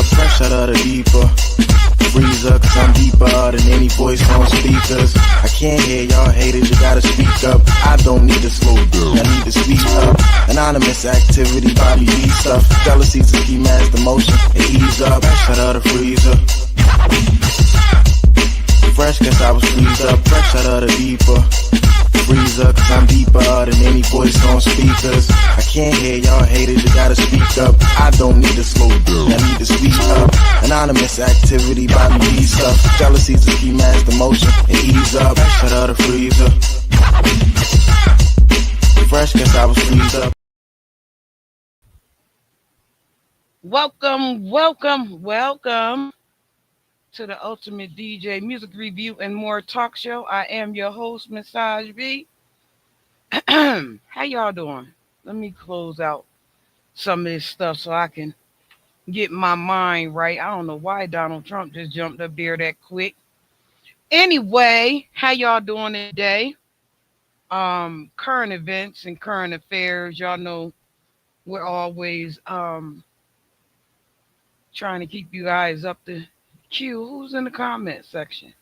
up, fresh out of the deeper freezer, cause I'm deeper than any voice on speakers. I can't hear y'all haters, you gotta speak up. I don't need to slow down, I need to speak up. Anonymous activity, body beat stuff. Jealousy's a key mask, the motion, and ease up. Fresh out of the freezer. Fresh cause I was freezed up, fresh out of the deeper freezer, cause I'm deeper than any voice on speakers. I can't hear y'all haters, you gotta speak up. I don't need to slow down, I need to speak up. Anonymous activity, body beat stuff. Jealousy's a key mask, the motion, and ease up. Fresh out of the freezer. Fresh cause I was freezed up. Welcome to the Ultimate DJ Music Review and More Talk Show. I am your host, Massage B. How y'all doing? Let me close out some of this stuff so I can get my mind right. I don't know why Donald Trump just jumped up there that quick. Anyway, how y'all doing today? Current events and current affairs. Y'all know we're always trying to keep you guys up to Q. Who's in the comment section?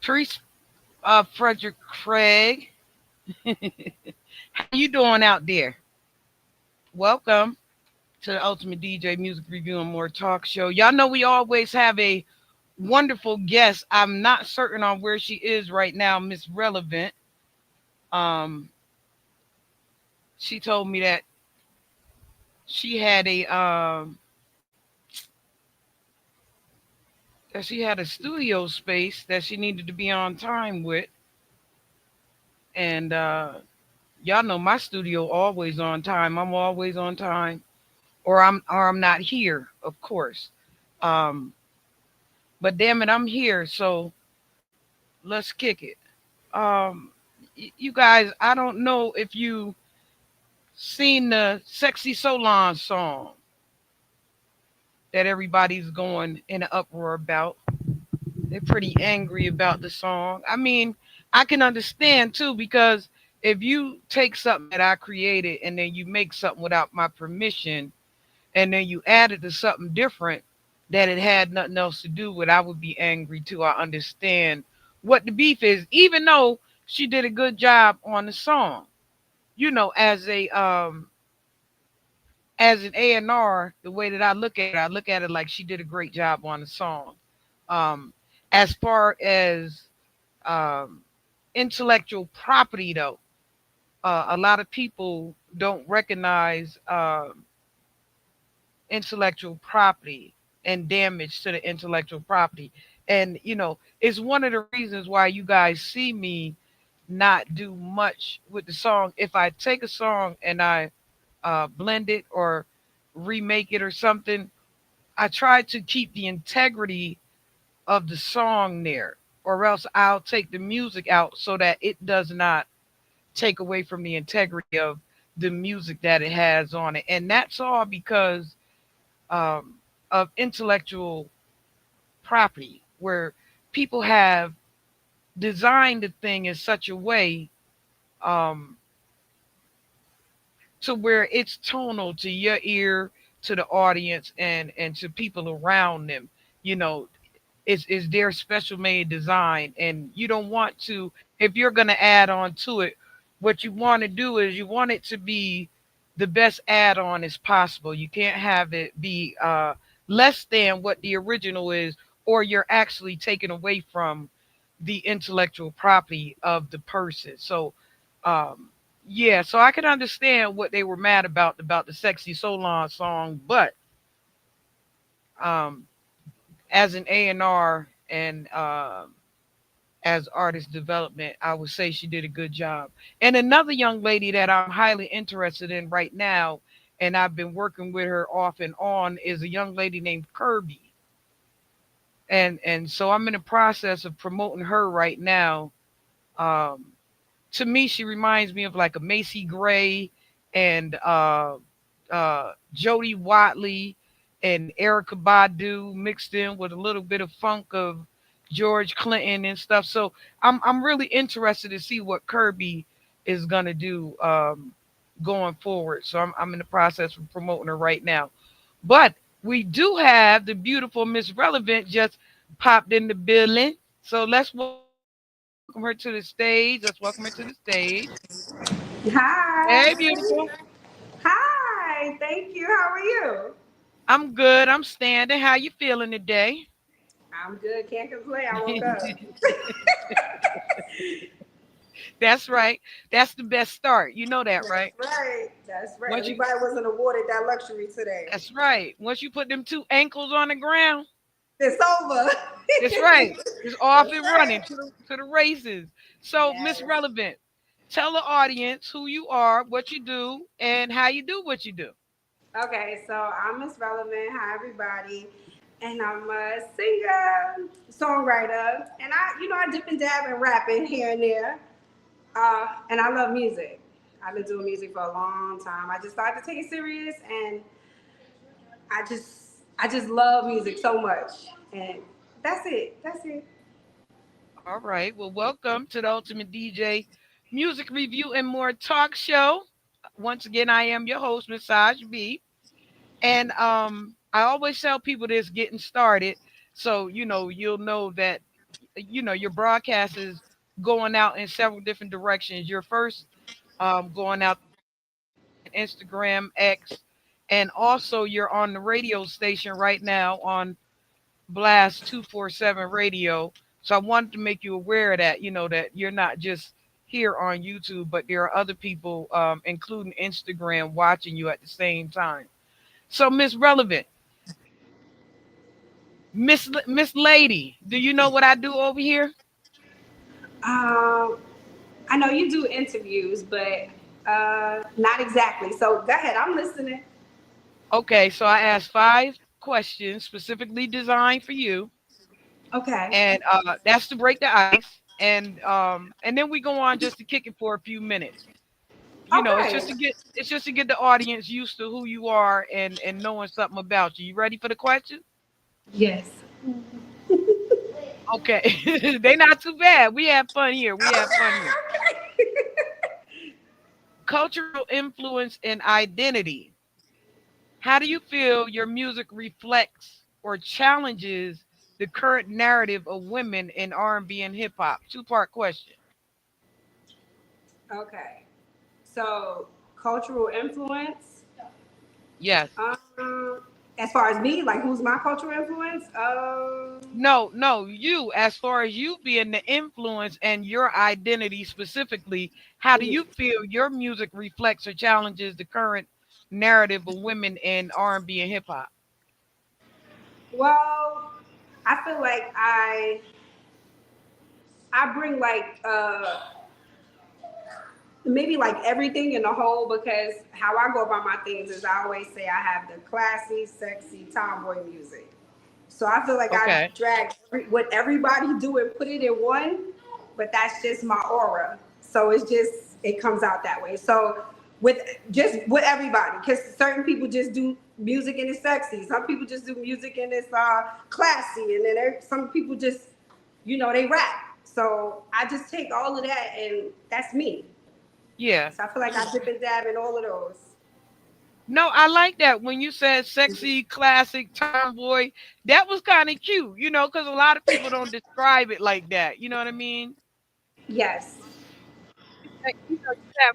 Priest Frederick Craig. How you doing out there? Welcome to the Ultimate DJ Music Review and More Talk Show. Y'all know we always have a wonderful guest. I'm not certain on where she is right now, Miss Relevant. She told me that she had a studio space that she needed to be on time with. And y'all know my studio always on time. I'm always on time. Or I'm not here, of course. But damn it, I'm here, so let's kick it. You guys, I don't know if you seen the Sexy Solange song that everybody's going in an uproar about. They're pretty angry about the song. I mean, I can understand too, because if you take something that I created and then you make something without my permission and then you add it to something different that it had nothing else to do with, I would be angry too. I understand what the beef is, even though she did a good job on the song. You know, as an A&R, the way that I look at it like she did a great job on the song. As far as intellectual property, though, a lot of people don't recognize intellectual property and damage to the intellectual property. And, you know, it's one of the reasons why you guys see me not do much with the song. If I take a song and I blend it or remake it or something, I try to keep the integrity of the song there, or else I'll take the music out so that it does not take away from the integrity of the music that it has on it. And that's all because of intellectual property, where people have designed the thing in such a way to where it's tonal to your ear, to the audience, and to people around them. You know, it's their special made design, and you don't want to, if you're going to add on to it, what you want to do is you want it to be the best add-on as possible. You can't have it be less than what the original is, or you're actually taking away from the intellectual property of the person. So yeah, so I can understand what they were mad about the Sexy Solange song, but as an A&R and as artist development, I would say she did a good job. And another young lady that I'm highly interested in right now, and I've been working with her off and on, is a young lady named Kirby. And so I'm in the process of promoting her right now. To me, she reminds me of like a Macy Gray and Jody Watley and Erica Badu mixed in with a little bit of funk of George Clinton and stuff. So I'm really interested to see what Kirby is gonna do going forward. So I'm in the process of promoting her right now. But we do have the beautiful Miss Relevant just popped in the building. So let's welcome her to the stage. Let's welcome her to the stage. Hey, beautiful. Hi. Hi. Thank you. How are you? I'm good. I'm standing. How you feeling today? I'm good. Can't complain. I woke up. That's right. That's the best start. You know that, That's right? right. That's right. Once you Everybody wasn't awarded that luxury today. That's right. Once you put them two ankles on the ground, It's over. that's right. It's off That's and right. running to the races. So, Miss Yes. Relevant, tell the audience who you are, what you do, and how you do what you do. Okay, so I'm Miss Relevant. Hi, everybody. And I'm a singer, songwriter, and I dip and dab and rapping here and there. And I love music. I've been doing music for a long time. I just started to take it serious, and I just love music so much, and that's it. That's it. All right. Well, welcome to the Ultimate DJ Music Review and More Talk Show. Once again, I am your host, Massage B. And I always tell people this getting started. So, you'll know that, your broadcast is going out in several different directions. You're first going out there on Facebook and Instagram, X, and also you're on the radio station right now on Blast 247 Radio. So I wanted to make you aware of that, that you're not just here on YouTube, but there are other people, including Instagram, watching you at the same time. So, Miss Relevant, Miss Lady, do you know what I do over here? Um, I know you do interviews, but not exactly. So go ahead. I'm listening. Okay, so I asked 5 questions specifically designed for you, Okay. and that's to break the ice, and then we go on just to kick it for a few minutes. It's Okay. just to get the audience used to who you are and knowing something about you. You ready for the question? Yes. Okay, they not too bad. We have fun here. We have fun here. Cultural influence and identity. How do you feel your music reflects or challenges the current narrative of women in R&B and hip hop? Two-part question. Okay. So cultural influence. Yes. As far as me, like who's my cultural influence? No, no, you, as far as you being the influence and your identity specifically, how do you feel your music reflects or challenges the current narrative of women in R&B and hip hop? Well, I feel like I bring like maybe like everything in the whole, because how I go about my things is I always say I have the classy, sexy tomboy music. So I feel like I Okay. drag what everybody do and put it in one, but that's just my aura. So it comes out that way. So with everybody, because certain people just do music and it's sexy. Some people just do music and it's classy, and then some people just they rap. So I just take all of that, and that's me. Yeah. So I feel like I dip and dab in all of those. No, I like that when you said sexy, classic, tomboy. That was kind of cute, because a lot of people don't describe it like that. You know what I mean? Yes. You have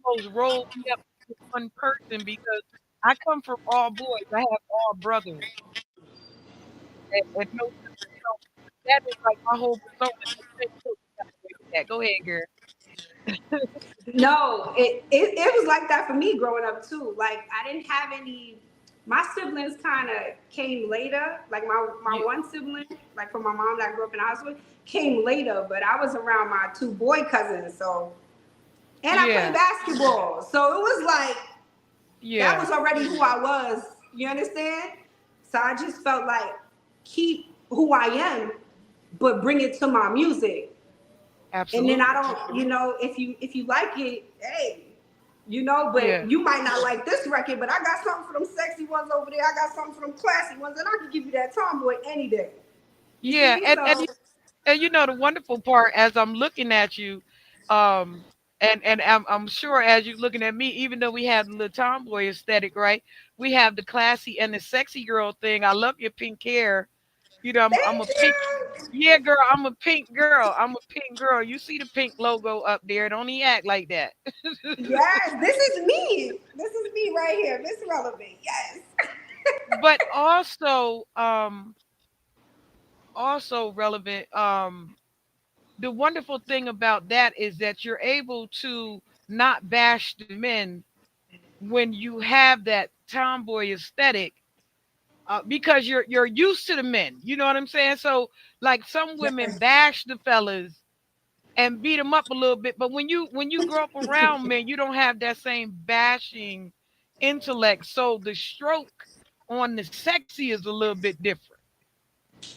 almost rolled me up to one person because I come from all boys. I have all brothers, and no sisters. So that is like my whole persona. That. Go ahead, girl. No, it was like that for me growing up too. Like I didn't have any. My siblings kind of came later. Like my Yeah, one sibling, like from my mom that I grew up in the house with, came later. But I was around my two boy cousins, so and I played yeah, basketball, so it was like that yeah. was already who I was. You understand? So I just felt like keep who I am, but bring it to my music. And then I Absolutely. don't, if you like it, hey, Yeah, but you might not like this record, but I got something for them sexy ones over there. I got something for them classy ones, and I can give you that tomboy any day. You yeah. see? And So the wonderful part as I'm looking at you, um, And I'm sure as you're looking at me, even though we have the little tomboy aesthetic, right? We have the classy and the sexy girl thing. I love your pink hair. I'm Thank a pink. you. Yeah, girl, I'm a pink girl. I'm a pink girl. You see the pink logo up there. Don't even act like that. Yes, this is me. This is me right here. Miss Relevant. Yes. But also relevant. The wonderful thing about that is that you're able to not bash the men when you have that tomboy aesthetic, because you're used to the men. You know what I'm saying? So like some women Yes. bash the fellas and beat them up a little bit, but when you grow up around men, you don't have that same bashing intellect. So the stroke on the sexy is a little bit different.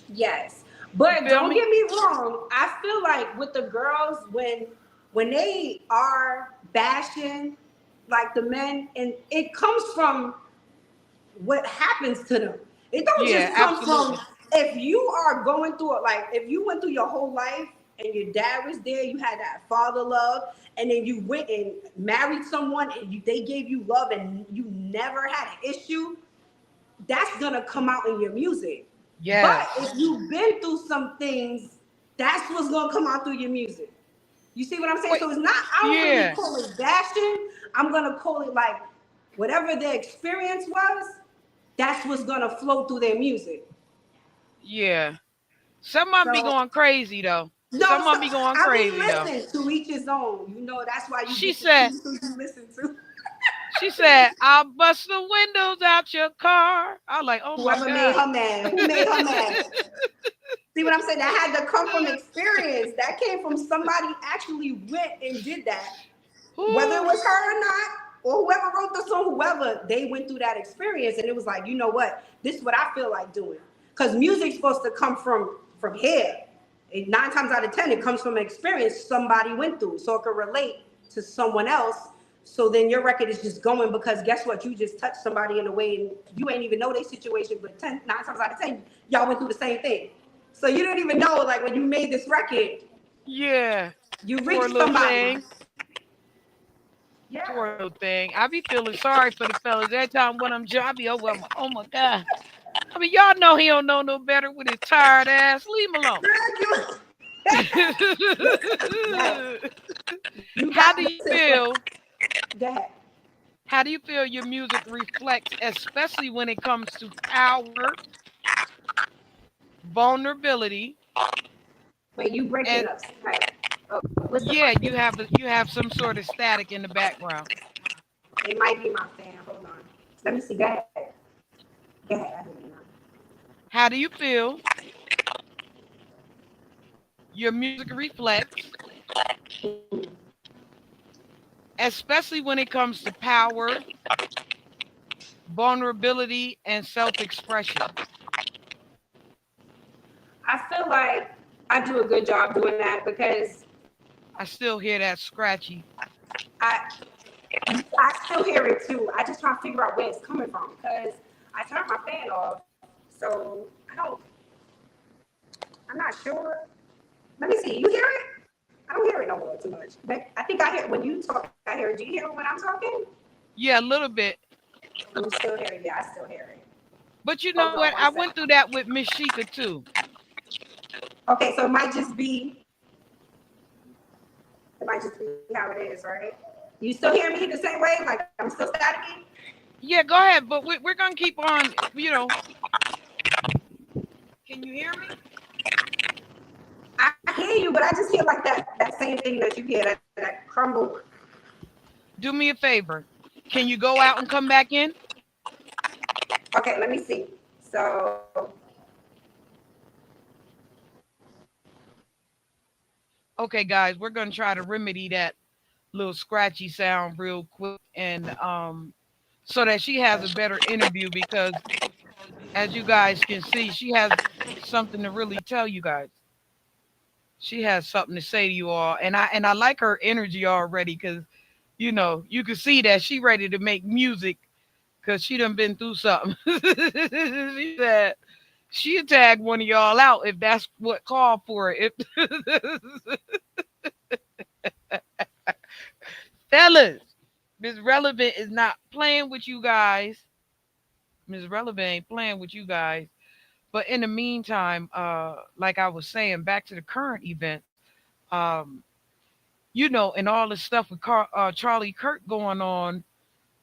Yes. You But feel don't me? get me wrong. I feel like with the girls, when they are bashing like the men, and it comes from what happens to them. It don't Yeah, just come from, absolutely. if you are going through it, like if you went through your whole life and your dad was there, you had that father love, and then you went and married someone and they gave you love and you never had an issue, that's gonna come out in your music. But if Yes. you've been through some things, that's what's gonna come out through your music. You see what I'm saying? Wait. So it's not, I don't really Yeah. call it bashing. I'm gonna call it like whatever their experience was, that's what's gonna flow through their music. Yeah. Some of them be So going crazy though. no, Some of so them be going I mean, crazy though. listen, to each his own. You know, that's why you She get to said, choose who you listen to. she said, I'll bust the windows out your car. I was like, oh my Whoever made God. her mad, who made her mad? See what I'm saying? That had to come from experience. That came from somebody actually went and did that. Whether it Whew. was her or not, or whoever wrote the song, whoever, they went through that experience, and it was like, you know what? This is what I feel like doing. Because music's supposed to come from here. And 9 times out of 10, it comes from an experience somebody went through, so it can relate to someone else. So then your record is just going, because guess what? You just touched somebody in a way, and you ain't even know their situation, but 9 times out of 10, y'all went through the same thing. So you didn't even know, like when you made this record, Yeah. you Poor reached little somebody. thing. Yeah. Poor little thing. I be feeling sorry for the fellas. Every time when I'm I be over, I'm like, oh my God. I mean, y'all know he don't know no better with his tired ass. Leave him alone. Girl, Yes. You How got do to you listen for feel? that. How do you feel your music reflects, especially when it comes to power, vulnerability, Wait, you breaking and up. Right. Oh, what's the yeah, question? you have some sort of static in the background. It might be my fan. Hold on. Let me see. Go ahead. Go ahead. I hear you now. How do you feel your music reflects, especially when it comes to power, vulnerability, and self-expression? I feel like I do a good job doing that because I still hear that scratchy. I I still hear it too. I just try to figure out where it's coming from because I turned my fan off, so I'm not sure. Let me see. You hear it? I don't hear it no more too much. But I think I hear it when you talk. I hear it. Do you hear it when I'm talking? Yeah, a little bit. You still hear it? Yeah, I still hear it. But you know Hold on what? one I went second. through that with Miss Sheikah too. Okay, so it might just be how it is, right? You still hear me the same way? Like I'm still staticky? Yeah, go ahead. But we're gonna keep on. Can you hear me? I hear you, but I just hear like that same thing that you hear, that crumble. Do me a favor. Can you go out and come back in? Okay, let me see. So Okay, guys, we're gonna try to remedy that little scratchy sound real quick, and so that she has a better interview, because as you guys can see, she has something to really tell you guys. She has something to say to you all, and I like her energy already, because you can see that she ready to make music, because she done been through something. She said she'll tag one of y'all out if that's what called for it. If Fellas, Miss Relevant is not playing with you guys. Miss Relevant ain't playing with you guys. But in the meantime, like I was saying, back to the current events, um, and all the stuff with Charlie Kirk going on,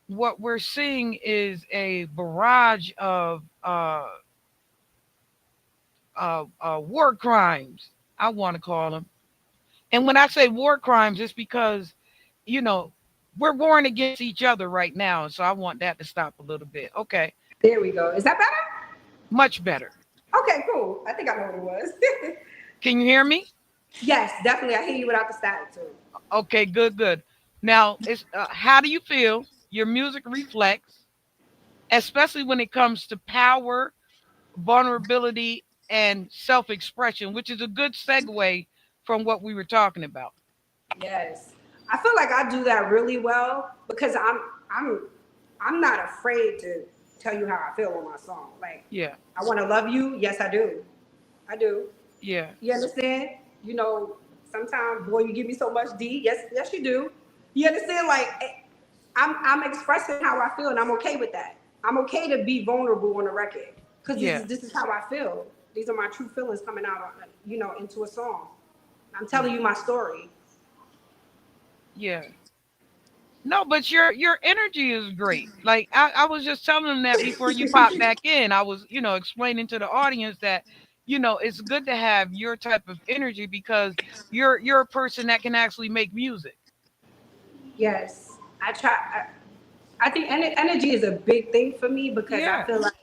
what we're seeing is a barrage of war crimes, I want to call them. And when I say war crimes, it's because, you know, we're warring against each other right now. So I want that to stop a little bit. Okay. There we go. Is that better? Much better. Okay, cool. I think I know what it was. Can you hear me? Yes, definitely. I hear you without the static too. Okay, good, good. Now, it's how do you feel your music reflects, especially when it comes to power, vulnerability, and self-expression, which is a good segue from what we were talking about. Yes. I feel like I do that really well because I'm not afraid to tell you how I feel on my song. Like, Yeah, I want to love you. Yes, I do. I do. yeah, You understand? You know, sometimes, boy, you give me so much D. Yes, yes, you do. You understand? Like, I'm expressing how I feel, and I'm okay with that. I'm okay to be vulnerable on the record because yeah, this is how I feel. These are my true feelings coming out on, into a song. I'm telling yeah, you my story. yeah. No, but your energy is great. Like I was just telling them that before you popped back in. I was, explaining to the audience that, it's good to have your type of energy because you're a person that can actually make music. Yes, I try. I think energy is a big thing for me because I Yeah. feel like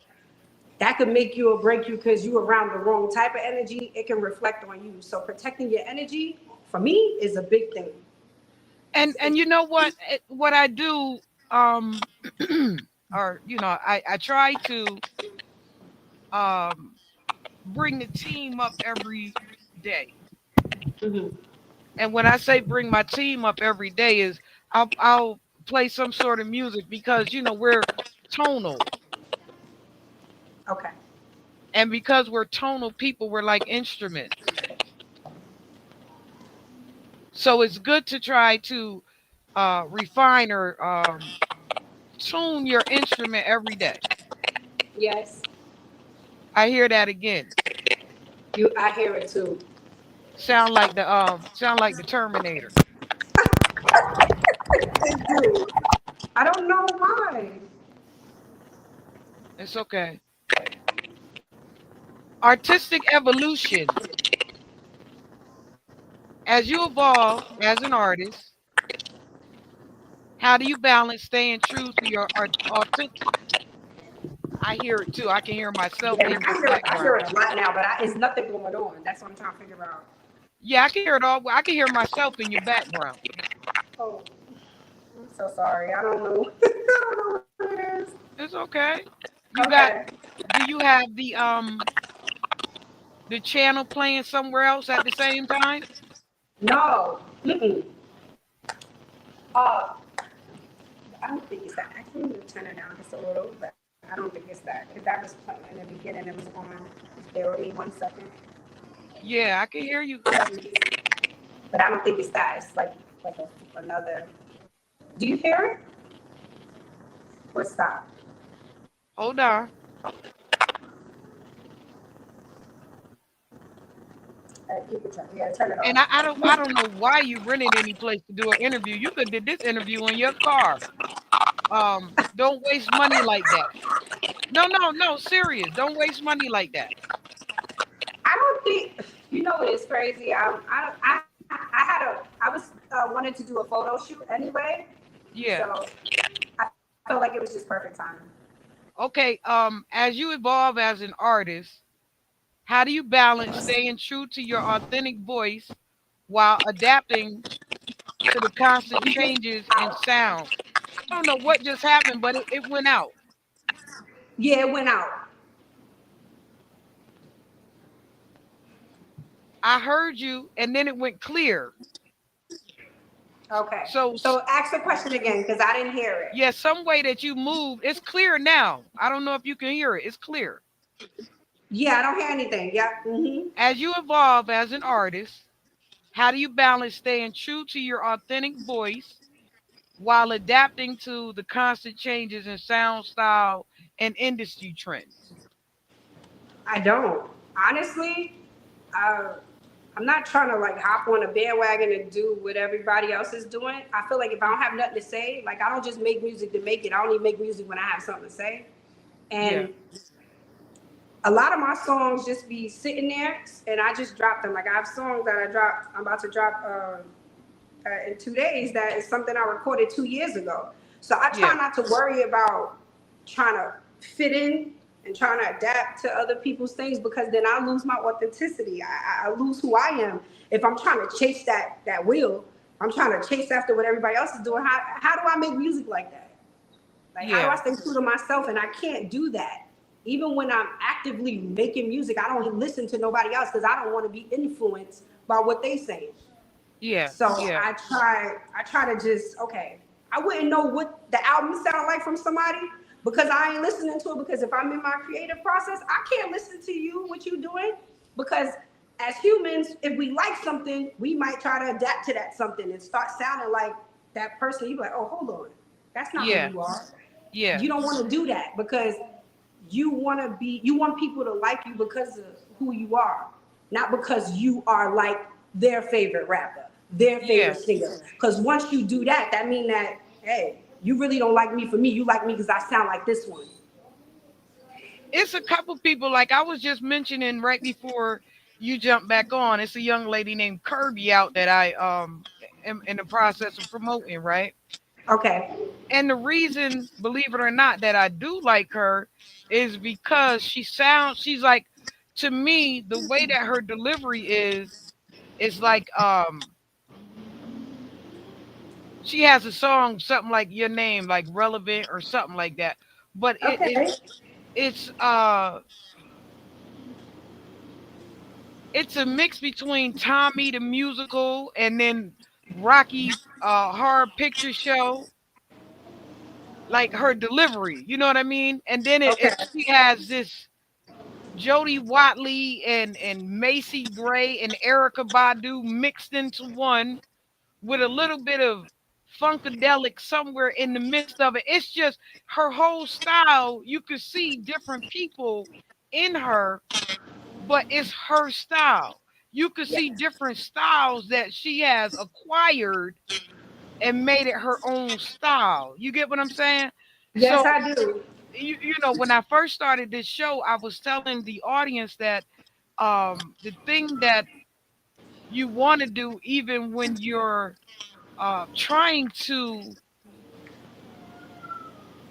that could make you or break you because you around the wrong type of energy. It can reflect on you. So protecting your energy for me is a big thing. And you know what? What I do, um or I try to um bring the team up every day. Mhm. And when I say bring my team up every day is I'll play some sort of music because we're tonal. Okay. And because we're tonal people, we're like instruments. So it's good to try to refine or tune your instrument every day. Yes. I hear that again. I hear it too. Sound like the Terminator. It do. I don't know why. It's okay. Artistic evolution. As you evolve as an artist, how do you balance staying true to your authentic? I hear it too. I can hear myself Yeah, in your I hear background. it a lot now, but it's nothing going on. That's what I'm trying to figure out. Yeah, I can hear it all. I can hear myself in your background. Oh, I'm so sorry. I don't know. I don't know what it is. It's okay. You got? Okay. Do you have the channel playing somewhere else at the same time? No. Mm-mm. Uh, I don't think it's that. I can even turn it down just a little, but I don't think it's that. Because that was playing in the beginning. It was on. Just bear with me 1 second. Yeah, I can hear you. But I don't think it's that. It's like another. Do you hear it? Or stop? Hold on. You can turn. Yeah, turn it And off. I don't know why you rented any place to do an interview. You could did this interview in your car. Don't waste money like that. No, no, no, serious. Don't waste money like that. I don't think. You know what is crazy? I had I was wanted to do a photo shoot anyway, Yeah. so I felt like it was just perfect timing. Okay. As you evolve as an artist, how do you balance staying true to your authentic voice while adapting to the constant changes in sound? I don't know what just happened, but it went out. Yeah, it went out. I heard you, and then it went clear. Okay. So, So ask the question again because I didn't hear it. yeah, some way that you moved, it's clear now. I don't know if you can hear it. It's clear. Yeah, I don't hear anything. Yeah. As you evolve as an artist, how do you balance staying true to your authentic voice while adapting to the constant changes in sound style and industry trends? I don't. Honestly, uh, I'm not trying to like hop on a bandwagon and do what everybody else is doing. I feel like if I don't have nothing to say, like I don't just make music to make it. I only make music when I have something to say. Yeah, And a lot of my songs just be sitting there and I just drop them. Like I have songs that I dropped, I'm about to drop in 2 days that is something I recorded 2 years ago. So I try yeah, not to worry about trying to fit in and trying to adapt to other people's things because then I lose my authenticity. I lose who I am. If I'm trying to chase that wheel, I'm trying to chase after what everybody else is doing. How do I make music like that? Like, how do I yeah, stay true to myself? And I can't do that. Even when I'm actively making music, I don't listen to nobody else because I don't want to be influenced by what they say. yeah, So yeah, I try to just okay. I wouldn't know what the album sound like from somebody because I ain't listening to it because if I'm in my creative process, I can't listen to you what you doing because as humans, if we like something, we might try to adapt to that something and start sounding like that person. You be like, oh, hold on, that's not who yeah, you are. yeah, You don't want to do that because you want people to like you because of who you are, not because you are like their favorite rapper, their yeah. favorite singer. Because once you do that, that means that hey, you really don't like me for me. You like me because I sound like this one. It's a couple people like I was just mentioning right before you jump back on. It's a young lady named Kirby out that I am in the process of promoting, right? Okay. And the reason, believe it or not, that I do like her is because she's like, to me, the way that her delivery is like she has a song, something like Your Name, like Relevant or something like that. But Okay. it's it's a mix between Tommy the musical and then Rocky's horror picture show, like her delivery, you know what I mean? And then Okay. she has this Jody Watley and Macy Gray and Erica Badu mixed into one with a little bit of funkadelic somewhere in the midst of it. It's just her whole style. You could see different people in her, but it's her style. You could Yeah. see different styles that she has acquired and made it her own style. You get what I'm saying? Yes, So I do. you know, when I first started this show, I was telling the audience that the thing that you want to do even when you're trying to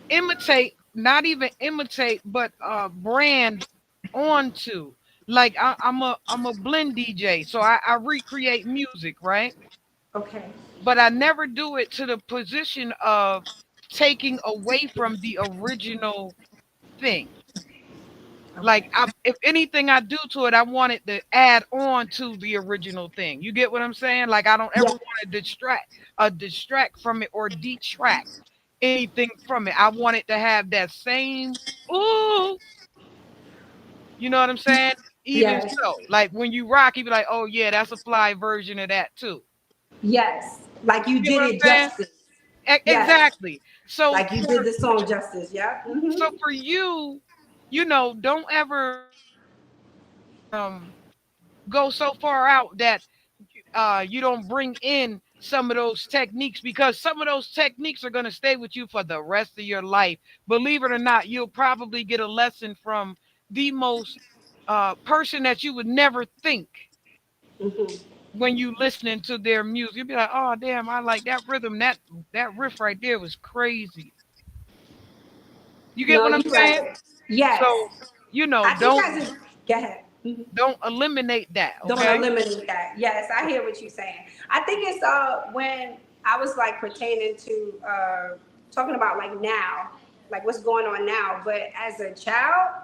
imitate, not even imitate, but brand onto. Like I'm a blend DJ, so I recreate music, right? Okay. But I never do it to the position of taking away from the original thing. Okay. Like if anything I do to it, I want it to add on to the original thing. You get what I'm saying? Like I don't ever Yeah. want to distract from it or detract anything from it. I want it to have that same ooh, you know what I'm saying? Even Yes. so, like when you rock, you be like, oh yeah, that's a fly version of that too. Yes. Like You you get did what I'm it saying? justice. Yes. Exactly. So Like you did the song justice. Yeah. so for you, you know, don't ever um go so far out that you don't bring in some of those techniques because some of those techniques are going to stay with you for the rest of your life. Believe it or not, you'll probably get a lesson from the most person that you would never think Hmm. when you listening to their music. You'll be like, oh damn, I like that rhythm. That riff right there was crazy. You get No, what I'm you're saying? right. Yes. So, you know, I think as a, go ahead. Mhm. don't eliminate that, Don't okay? eliminate that. Yes, I hear what you're saying. I think it's when I was like pertaining to talking about like now, like what's going on now. But as a child,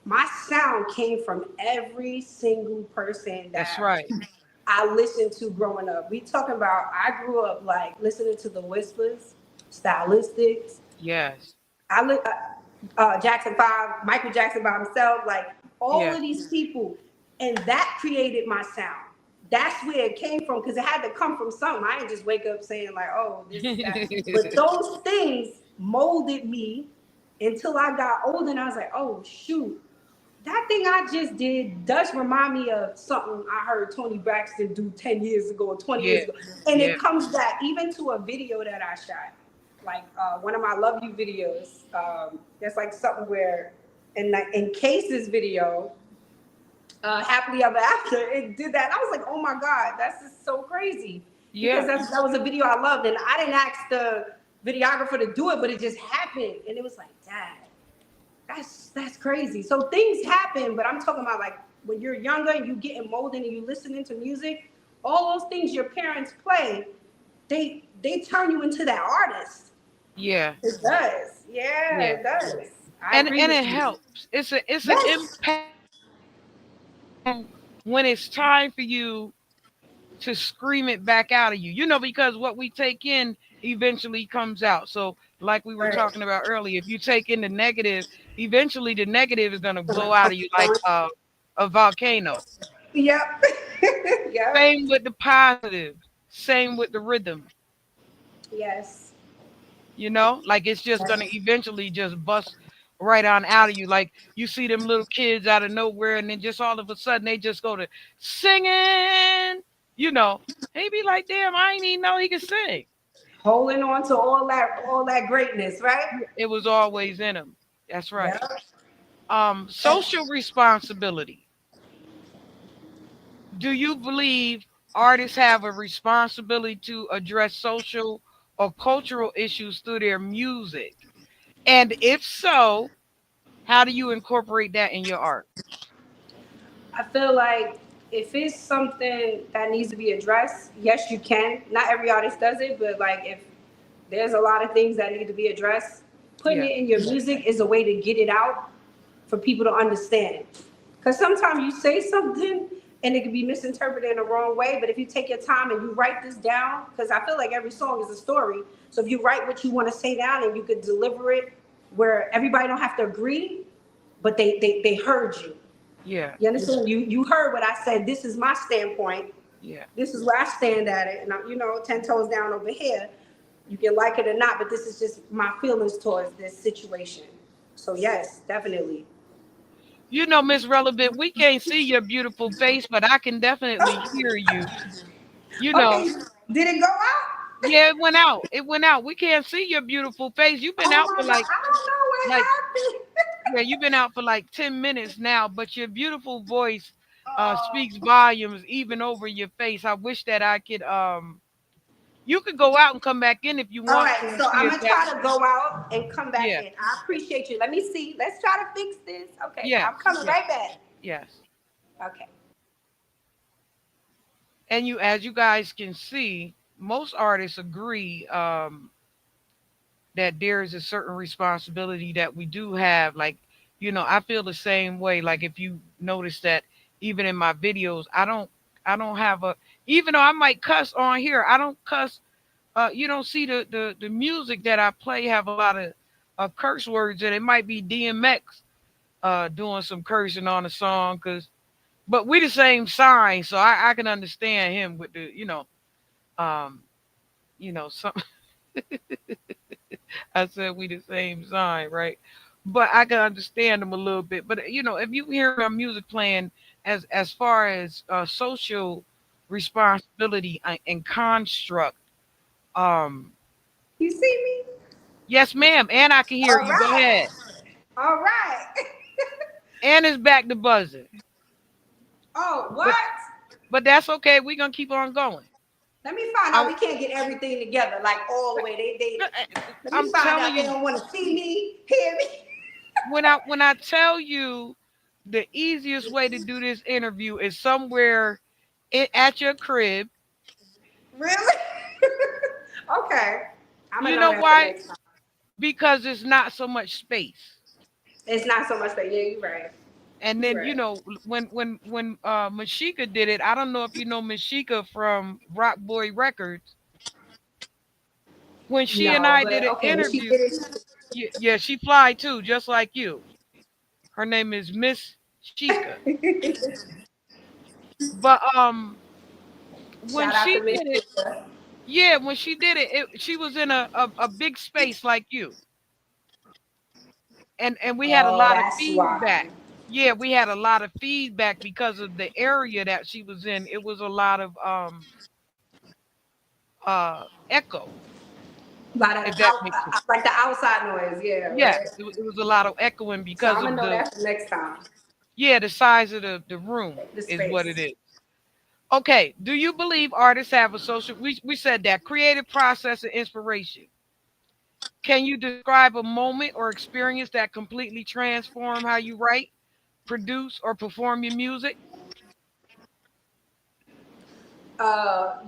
my sound came from every single person That's that right. I listened to growing up. We talking about I grew up like listening to the Whispers, Stylistics, Yes. Jackson 5, Michael Jackson by himself, like all Yeah. of these people, and that created my sound. that's where it came from, because it had to come from something. I didn't just wake up saying like, oh, this is that. But those things molded me until I got older, and I was like, oh shoot, that thing I just did does remind me of something I heard Tony Braxton do 10 years ago or 20 Yeah, years ago. And yeah, it comes back even to a video that I shot, like one of my Love You videos. There's like something where, in Case's video, Happily Ever After, it did that. And I was like, oh my God, that's just so crazy. Because yeah, that was a video I loved. And I didn't ask the videographer to do it, but it just happened. And it was like, Dad, that's crazy. So things happen, but I'm talking about like when you're younger and you getting molded and you listening to music, all those things your parents play, they turn you into that artist. yeah, It does. Yeah, yeah. it does. I agree And with it you. helps. It's an Yes. impact when it's time for you to scream it back out of you. You know, because what we take in eventually comes out. So, like we were Right. talking about earlier, if you take in the negative, eventually the negative is going to blow out of you like a volcano. Yep. Yep. Same with the positive. Same with the rhythm. Yes. You know, like it's just going to eventually just bust right on out of you. Like you see them little kids out of nowhere, and then just all of a sudden they just go to singing. You know, he be like, "Damn, I ain't even know he could sing." Holding on to all that greatness, right? It was always in him. That's right. Yep. Social responsibility. Do you believe artists have a responsibility to address social or cultural issues through their music? And if so, how do you incorporate that in your art? I feel like if it's something that needs to be addressed, yes, you can. Not every artist does it, but like if there's a lot of things that need to be addressed, putting Yeah, it in your music is a way to get it out for people to understand. Because sometimes you say something and it can be misinterpreted in the wrong way, but if you take your time and you write this down, because I feel like every song is a story. So if you write what you want to say down and you could deliver it where everybody don't have to agree, but they heard you. yeah, You understand? You heard what I said. This is my standpoint. yeah. This is where I stand at it, and I'm 10 toes down over here. You can like it or not, but this is just my feelings towards this situation. So yes, definitely. You know, Miss Relevant, we can't see your beautiful face, but I can definitely hear you. You know, Okay, did it go out? yeah, it went out. It went out. We can't see your beautiful face. You've been Oh out my for God, like I don't know what like happened. yeah, you've been out for like 10 minutes now, but your beautiful voice speaks Oh. volumes even over your face. I wish that I could you could go out and come back in if you All want to right, and so see I'm if gonna that try to go out and come back yeah, in. I appreciate you. Let me see. Let's try to fix this. Okay, yes, I'm coming yes, right back. yes. Okay. And you as you guys can see, most artists agree that there is a certain responsibility that we do have. Like, you know, I feel the same way. Like if you notice that even in my videos, I don't have a even though I might cuss on here, I don't cuss. You don't see the music that I play have a lot of curse words and it might be DMX doing some cursing on a song because but we the same sign, so I can understand him with the um some I said we the same sign, right? But I can understand them a little bit. But if you hear my music playing as far as social responsibility and construct, um, You see me? yes, ma'am, and I can hear All you. Go right. ahead. All right. And it's back to buzzing, Oh, but what? that's okay. We're gonna keep on going. Let me find I, out we can't get everything together, like all the way. Let me I'm find telling out they you, don't want to see me, hear me. when I tell you the easiest way to do this interview is somewhere at your crib. Really? Okay. I'm gonna You know know that for why? next time. Because it's not so much space. It's not so much that. Yeah, you're right. And You're then right. when Mashika did it, I don't know if you know Mashika from Rock Boy Records. When she and No, I did but an okay, when she interview, did it, yeah, she fly too, just like you. Her name is Miss Shika. But when Shout out she to Miss did it, Sheila. yeah, when she did it, she was in a big space like you, and we had a Oh, lot of that's why. feedback. Yeah, we had a lot of feedback because of the area that she was in. It was a lot of echo, A lot of if that makes sense. like the outside noise, yeah, Yes, right. it was a lot of echoing So because I'm of gonna know the, that for next time. yeah, the size of the room The is what it space. is. Okay, do you believe artists have a social, we said that, creative process and inspiration? Can you describe a moment or experience that completely transform how you write, produce, or perform your music?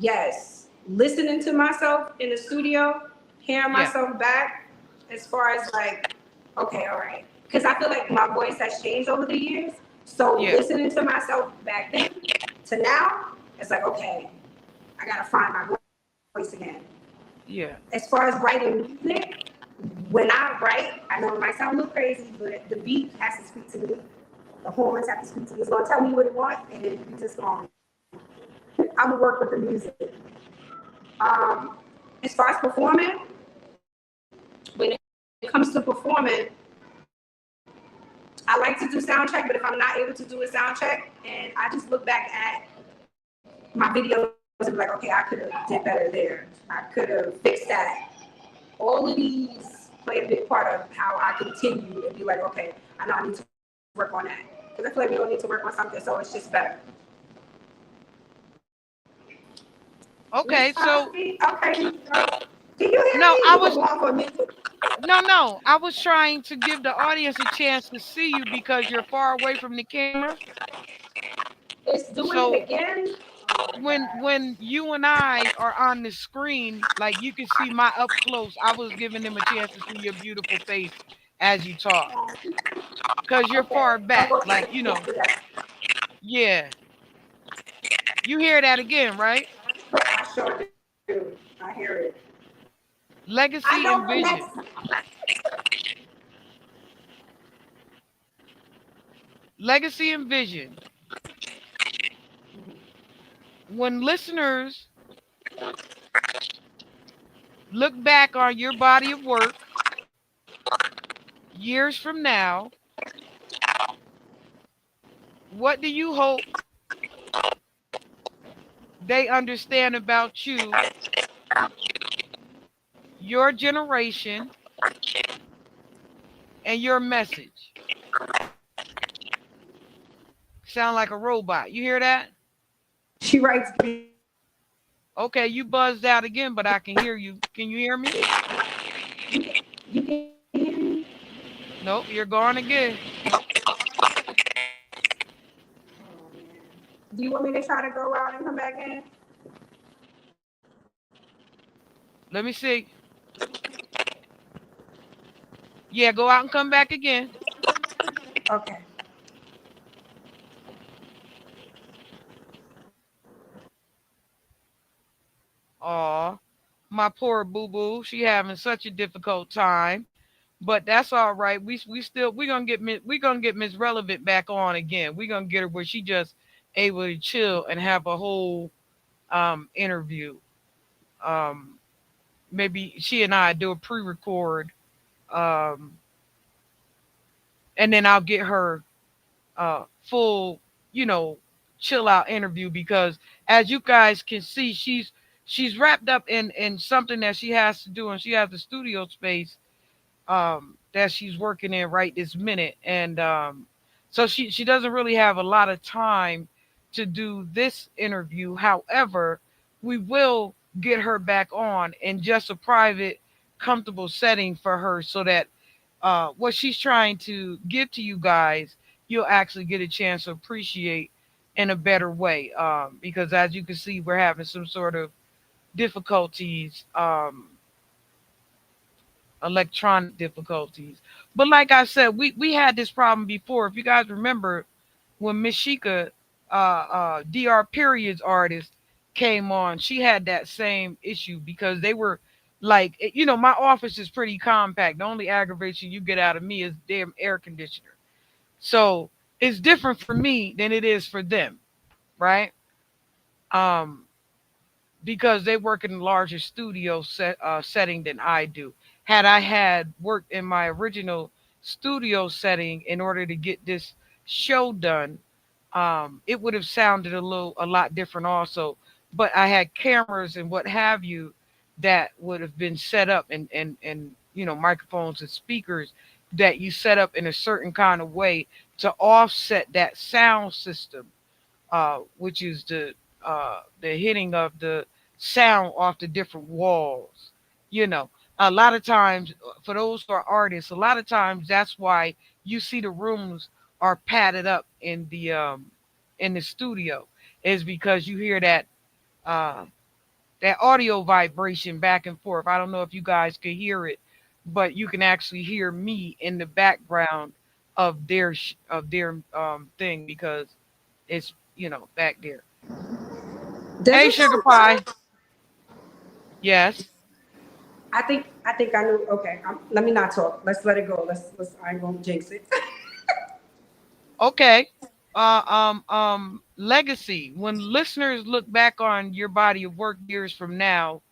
Yes, listening to myself in the studio, hearing Yeah, myself back, as far as like, okay, all right, because I feel like my voice has changed over the years. So yeah, listening to myself back then to now, it's like, okay, I gotta find my voice again. yeah. As far as writing music, when I write, I know it might sound a little crazy, but the beat has to speak to me. The horns have to speak to me. It's gonna tell me what it wants, and then you just gonna. I'm gonna work with the music. Um, as far as performing, when it comes to performing, I like to do sound check, but if I'm not able to do a sound check, and I just look back at my videos and be like, okay, I could have did better there. I could have fixed that. All of these play a big part of how I continue and be like, okay, I know I need to work on that. Because I feel like we don't need to work on something, so it's just better. Miss Okay, so Cosby, okay. Can you hear me? no, You I were was, going for a minute. no, I was trying to give the audience a chance to see you because you're far away from the camera. It's doing it So again. Oh my God. when you and I are on the screen, like you can see my up close, I was giving them a chance to see your beautiful face as you talk because you're Okay, far I'm back. going to Like, do that. yeah, you hear that again, right? I sure do. I hear it. I know Legacy the and next. vision. Legacy and vision. When listeners look back on your body of work years from now, what do you hope they understand about you, your generation, and your message? Sound like a robot. You hear that? She writes beautifully. Okay, you buzzed out again, but I can hear you. Can you hear me? You can hear me? Nope, you're gone again. Do you want me to try to go out and come back in? Let me see. Yeah, go out and come back again. Okay. Aw, my poor boo boo. She having such a difficult time. But that's all right. We still we gonna get Miss Relevant back on again. We gonna get her where she just able to chill and have a whole interview. Um, maybe she and I do a pre-record, um, and then I'll get her full, you know, chill out interview because as you guys can see, she's wrapped up in something that she has to do, and she has the studio space that she's working in right this minute, and so she doesn't really have a lot of time to do this interview. However, we will get her back on in just a private, comfortable setting for her, so that what she's trying to give to you guys, you'll actually get a chance to appreciate in a better way. Because as you can see, we're having some sort of difficulties. Electronic difficulties. But like I said, we had this problem before. If you guys remember when Miss Sheikah, DR Periods artist, came on, she had that same issue because they were like, my office is pretty compact. The only aggravation you get out of me is damn air conditioner. So it's different for me than it is for them, right? Um, because they work in a larger setting than I do. Had I had worked in my original studio setting in order to get this show done, it would have sounded a lot different also. But I had cameras and what have you that would have been set up, and microphones and speakers that you set up in a certain kind of way to offset that sound system, which is the hitting of the sound off the different walls. You know, a lot of times for those who are artists, a lot of times that's why you see the rooms are padded up in the studio, is because you hear uh, that audio vibration back and forth. I don't know if you guys could hear it, but you can actually hear me in the background of their thing, because it's back there. Does Hey, it sugar sound pie. good? Yes. I think I knew. Okay, let me not talk. Let's let it go. Let's. I ain't gonna jinx it. Okay. Legacy. When listeners look back on your body of work years from now,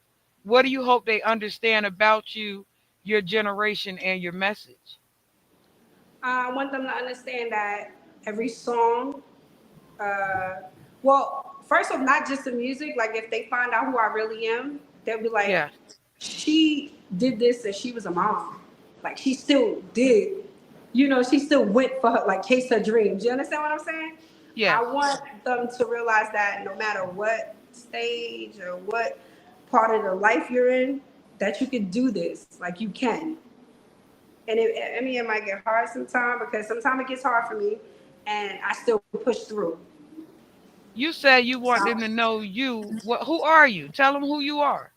what do you hope they understand about you, your generation, and your message? I want them to understand that every song, uh, well, first off, not just the music. Like if they find out who I really am, they'll be like, Yeah. she did this and she was a mom. Like she still did. She still went for her, like chase her dreams. You understand what I'm saying? I Yes. want them to realize that no matter what stage or what part of the life you're in, that you can do this. Like you can. And it might get hard sometimes because sometimes it gets hard for me, and I still push through. You said you So want them to know you. What? Who are you? Tell them who you are.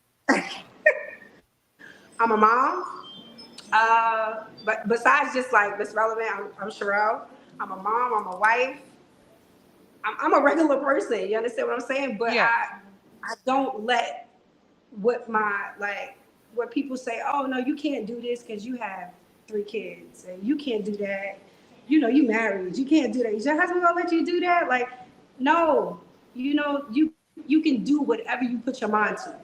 I'm a mom. But besides just like Miss Relevant, I'm Sherelle. I'm a mom. I'm a wife. I'm a regular person. You understand what I'm saying? But Yes. I don't let what my like what people say. Oh no, you can't do this because you have 3 kids, and you can't do that. You married. You can't do that. Is your husband gonna let you do that? Like, no. You can do whatever you put your mind to.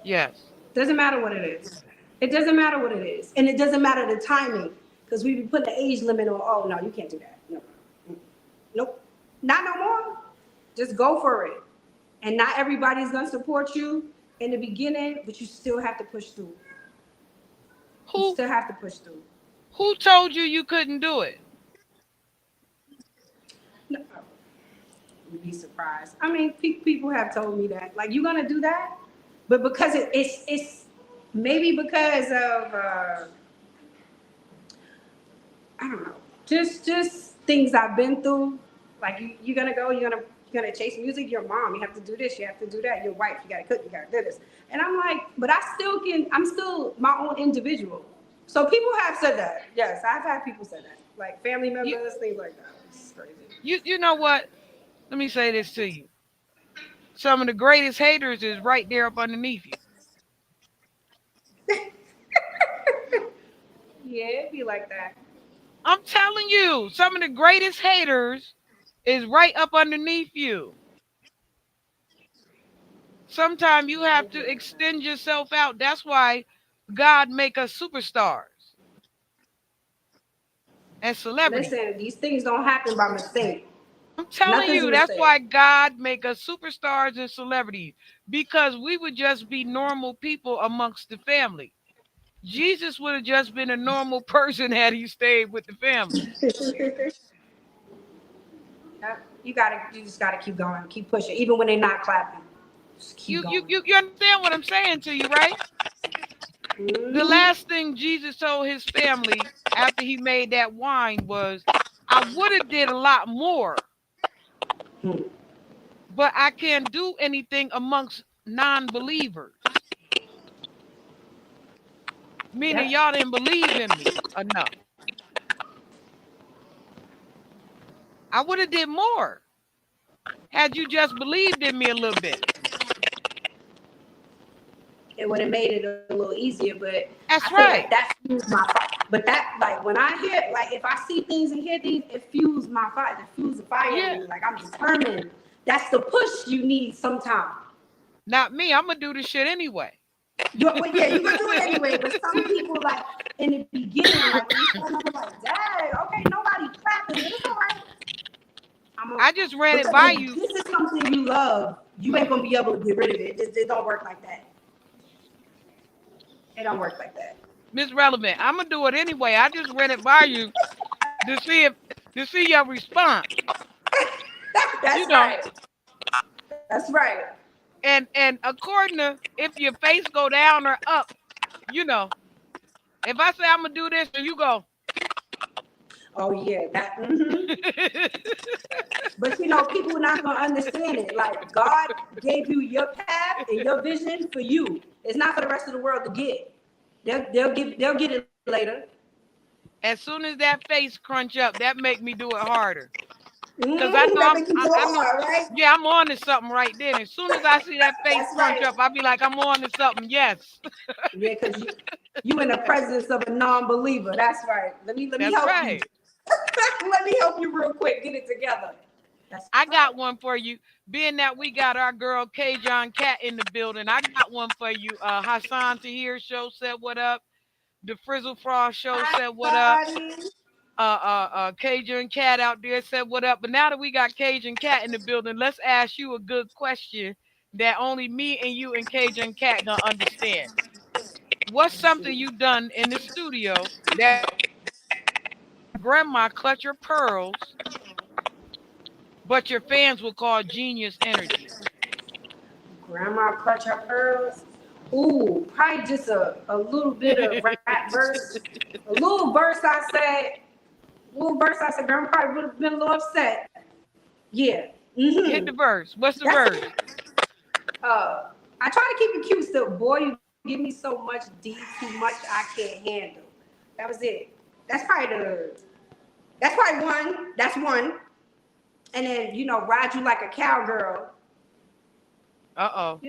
Yes. Doesn't matter what it is. It doesn't matter what it is, and it doesn't matter the timing because we be putting an age limit on. Oh no, you can't do that. No, nope, not no more. Just go for it. And not everybody's gonna support you in the beginning, but you still have to push through. You Who still have to push through. who told you you couldn't do it? No, you'd be surprised. I mean, people have told me that. Like, you gonna do that? But because it's maybe because of I don't know, just things I've been through. Like you're gonna go, you're gonna chase music. Your mom, you have to do this, you have to do that. Your wife, you gotta cook, you gotta do this. And I'm like, but I still can. I'm still my own individual. So people have said that. Yes, I've had people say that, like family You members, things like that. It's crazy. you know what? Let me say this to you. Some of the greatest haters is right there up underneath you. Yeah, it'd be like that. I'm telling you, some of the greatest haters is right up underneath you. Sometimes you have It'd be to like that. extend yourself out. That's why God make us superstars and celebrities. Listen, these things don't happen by mistake. I'm telling Nothing's a you, that's mistake. why God make us superstars and celebrities, because we would just be normal people amongst the family. Jesus would have just been a normal person had he stayed with the family. You just gotta keep going, keep pushing, even when they're not clapping. Just keep You you going. you, you understand what I'm saying to you, right? The Hmm. last thing Jesus told his family after he made that wine was, I would have did a lot more, but I can't do anything amongst non-believers. Meaning Yep. y'all didn't believe in me enough. I would have did more had you just believed in me a little bit. It would have made it a little easier, but I That's feel like right. that fuels my fire. But that, like, when I hear, like, if I see things and hear things, it fuels my fire. It fuels the fire in Yeah. me. Like, I'm determined. That's the push you need sometimes. Not me. I'm gonna do the shit anyway. Well, yeah, you can do it anyway. But some people, like in the beginning, like when you start off, like, dang, okay, nobody clapping. It's all right. I just ran it Because by if you, this is something you love, you ain't gonna be able to get rid of it. It don't work like that. It don't work like that. Miss Relevant. I'm gonna do it anyway. I just ran it by you to see if to see your response. You That's know, right. That's right. and according to if your face go down or up, you know, if I say I'm gonna do this and you go, Oh yeah, that. But you know, people are not gonna understand it. Like God gave you your path and your vision for you. It's not for the rest of the world to get. They'll get it later. as soon as that face crunch up, that make me do it harder. Cause I know That makes you go I'm hard, right? yeah, I'm on to something right then. As soon as I see that face That's crunch right. up, I'll be like, I'm on to something. Yes, Yeah, because you in the presence of a non-believer. That's right. Let me that's help you. right. Let me help you real quick. Get it together. That's I right. got one for you. Being that we got our girl K John Cat in the building, I got one for you. Hassan Tahir show said what up. The Frizzle Frost show Hi, said what up. buddy. Cajun Cat out there said what up. But now that we got Cajun Cat in the building, let's ask you a good question that only me and you and Cajun Cat gonna understand. What's something you done in the studio that grandma clutch your pearls, but your fans will call genius energy? Grandma clutch her pearls. Ooh, probably just a little bit of rap verse. A little verse I said. Little verse I said. Grandma probably would have been a little upset. Yeah. Hit the verse. What's the That's verse? I try to keep it cute still. Boy, you give me so much D, too much I can't handle. That was it. That's probably one. That's one. And then, ride you like a cowgirl. Uh-oh.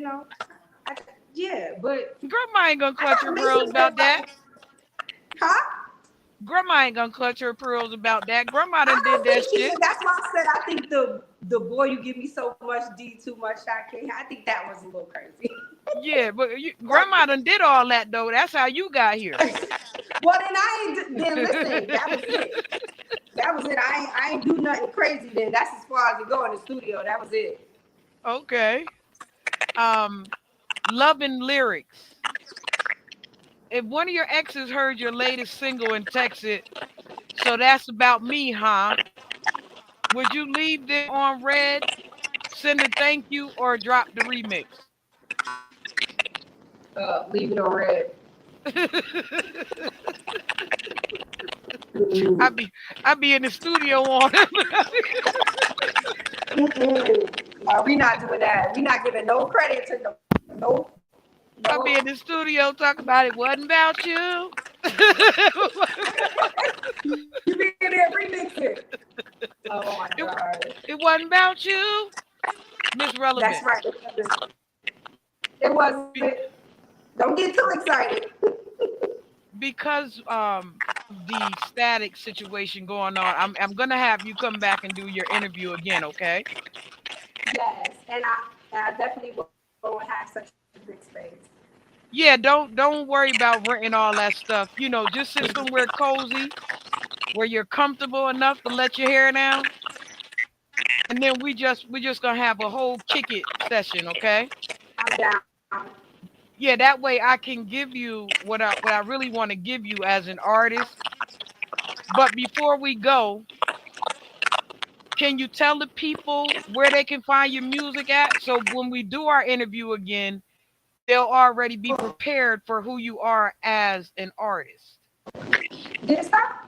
I, yeah, but Grandma ain't gonna I clutch gotta her make pearls some about stuff that. Huh? Grandma ain't gonna clutch her pearls about that. Grandma I done did don't that think she shit. did. That's why I said I think the boy you give me so much D, too much I can't. I think that was a little crazy. Yeah, but grandma done did all that though. That's how you got here. Well, then then listen. That was it. That was it. I ain't do nothing crazy then. That's as far as it go in the studio. That was it. Okay. Loving lyrics. If one of your exes heard your latest single and texted, so that's about me, huh? Would you leave them on red, send a thank you, or drop the remix? Leave it on red. I be in the studio on it. We not doing that. We not giving no credit to no. I be in the studio talking about it wasn't about you. You be in there remixing. Oh my God. It wasn't about you. Miss Relevant. That's right. It wasn't. Don't get too excited. Because the static situation going on, I'm gonna have you come back and do your interview again, okay? Yes, and I definitely will have such a big space. Yeah, don't worry about renting all that stuff. Just sit somewhere cozy where you're comfortable enough to let your hair down. And then we just gonna have a whole kick it session, okay? I'm down. Yeah, that way I can give you what I really want to give you as an artist. But before we go, can you tell the people where they can find your music at? So when we do our interview again, they'll already be prepared for who you are as an artist. Did it stop?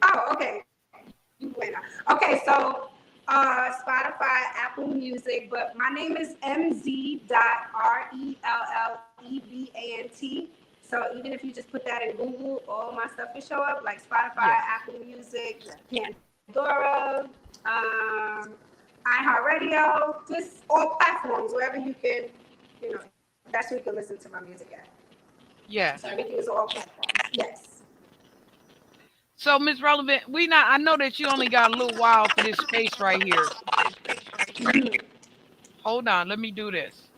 Oh, okay. Okay, so Spotify, Apple Music, but my name is mz.rellevant. So even if you just put that in Google, all my stuff will show up, like Spotify, Yes. Apple Music, Pandora, iHeartRadio, just all platforms, wherever you can, that's where you can listen to my music at. Yeah. So everything is all platforms. Yes. So Miss Relevant, I know that you only got a little while for this space right here. Hold on, let me do this.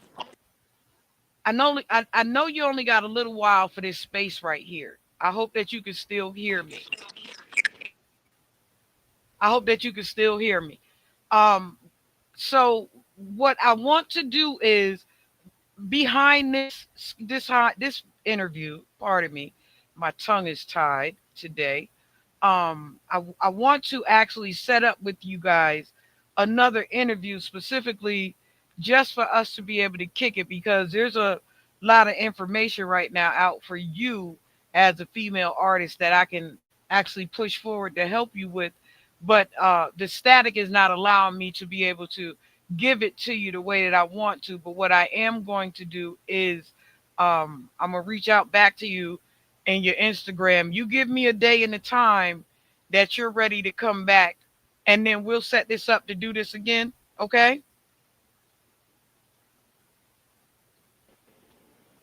I know you only got a little while for this space right here. I hope that you can still hear me. I hope that you can still hear me. Um, so what I want to do is behind this interview. Pardon me, my tongue is tied today. I want to actually set up with you guys another interview specifically just for us to be able to kick it, because there's a lot of information right now out for you as a female artist that I can actually push forward to help you with. But the static is not allowing me to be able to give it to you the way that I want to. But what I am going to do is I'm gonna reach out back to you in your Instagram. You give me a day and a time that you're ready to come back, and then we'll set this up to do this again. Okay?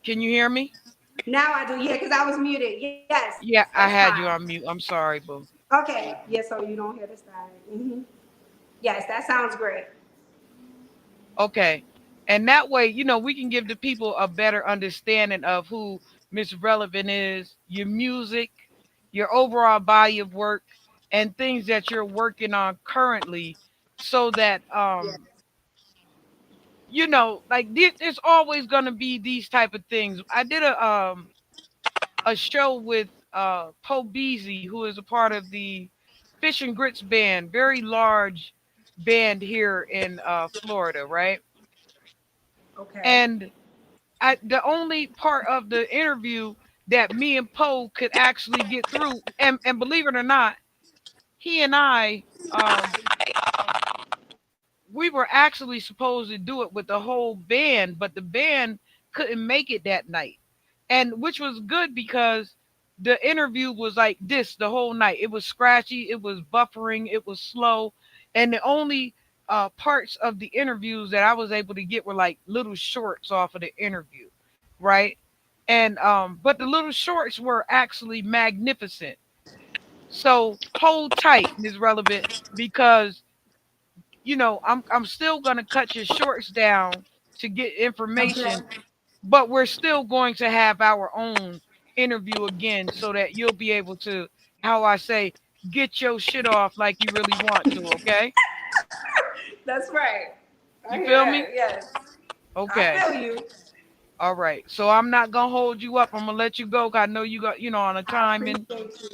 Can you hear me? Now I do. Yeah, because I was muted. Yes, Yeah, that's I fine. had you on mute. I'm sorry, boo. Okay. Yeah, so you don't hear the static. Yes, that sounds great. Okay. And that way, we can give the people a better understanding of who Miss Relevant is, your music, your overall body of work, and things that you're working on currently, so that Yes. like there's always gonna be these type of things. I did a show with Poe Beasley, who is a part of the Fish and Grits band, very large band here in Florida, right? Okay. And the only part of the interview that me and Poe could actually get through, and believe it or not, he and I, we were actually supposed to do it with the whole band, but the band couldn't make it that night. And which was good because the interview was like this the whole night. It was scratchy, it was buffering, it was slow. And the only parts of the interviews that I was able to get were like little shorts off of the interview, right? And but the little shorts were actually magnificent. So hold tight, Ms. Relevant, because I'm still gonna cut your shorts down to get Okay. information, but we're still going to have our own interview again so that you'll be able to, how I say, get your shit off like you really want to, okay? That's right. I You hear feel that. me? Yes. I Okay. feel you. All right. So I'm not gonna hold you up. I'm gonna let you go 'cause I know you got, on a I time, and appreciate you.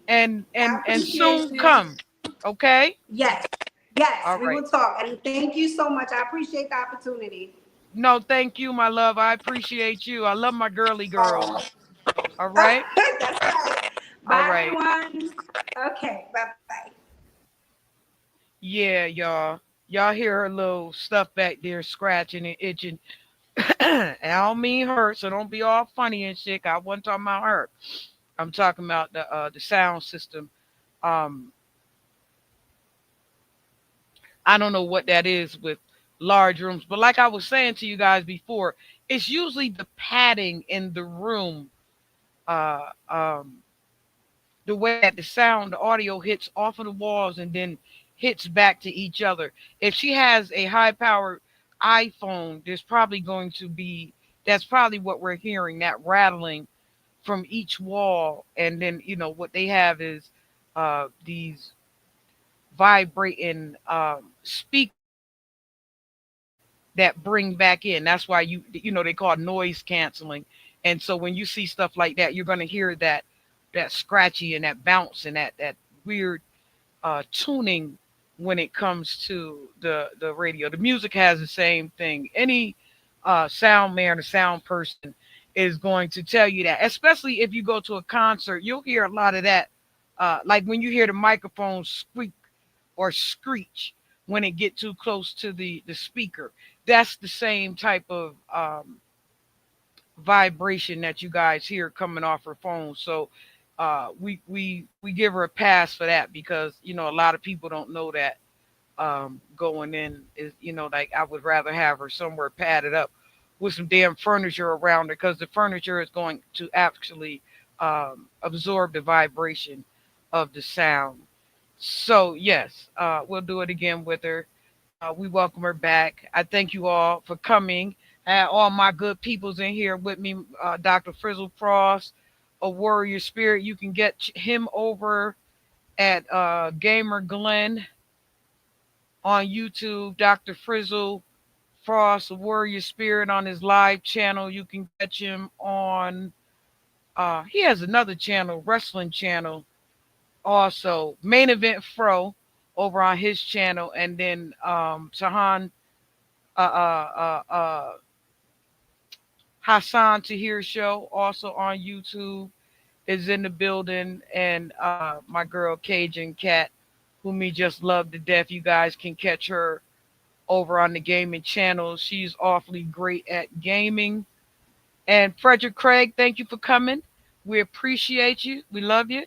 and I and and appreciate soon you. come. Okay? Yes. Yes, All we right. will talk. And thank you so much. I appreciate the opportunity. No, thank you, my love. I appreciate you. I love my girly Oh. girls. All right? That's right. All Bye, right. everyone. Okay. Bye bye. Yeah, y'all. Y'all hear her little stuff back there scratching and itching. And I don't mean her, so don't be all funny and shit. I wasn't talking about her. I'm talking about the sound system. Um, I don't know what that is with large rooms, but like I was saying to you guys before, it's usually the padding in the room, uh, um, the way that the audio hits off of the walls and then hits back to each other. If she has a high powered iPhone, that's probably what we're hearing, that rattling from each wall. And then, what they have is these vibrating speakers that bring back in. That's why they call it noise canceling. And so when you see stuff like that, you're going to hear that scratchy and that bounce and that weird tuning when it comes to the radio. The music has the same thing. Any sound man or sound person is going to tell you that, especially if you go to a concert, you'll hear a lot of that. Like when you hear the microphone squeak or screech when it get too close to the speaker. That's the same type of vibration that you guys hear coming off her phone. So we give her a pass for that, because a lot of people don't know that going in is, like, I would rather have her somewhere padded up with some damn furniture around her, because the furniture is going to actually absorb the vibration of the sound. So yes, we'll do it again with her. We welcome her back. I thank you all for coming. Had all my good peoples in here with me. Dr. Frizzle Frost, a warrior spirit. You can get him over at Gamer Glenn on YouTube. Dr. Frizzle Frost, a warrior spirit, on his live channel. You can catch him on. He has another channel, wrestling channel, also Main Event Fro over on his channel, and then Sahan Hassan Tahir Show also on YouTube is in the building, and my girl Cajun Cat, whom we just love to death. You guys can catch her over on the gaming channel. She's awfully great at gaming. And Frederick Craig, thank you for coming. We appreciate you. We love you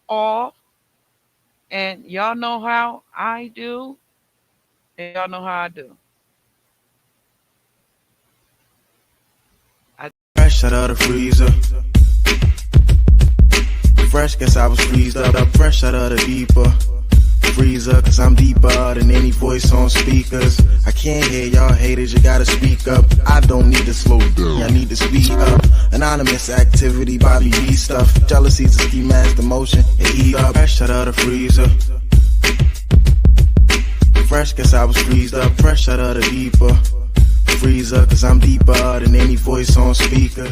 all. And y'all know how I do. And y'all know how I do. Fresh out of the freezer. Fresh, guess I was freezed up. Fresh out of the deeper freezer, cause I'm deeper than any voice on speakers. I can't hear y'all haters, you gotta speak up. I don't need to slow down, I need to speed up. Anonymous activity, Bobby B stuff. Jealousy's a ski mask, emotion, and eat up. Fresh out of the freezer. Fresh, guess I was freezed up. Fresh out of the deeper freezer, cause I'm deeper than any voice on speaker.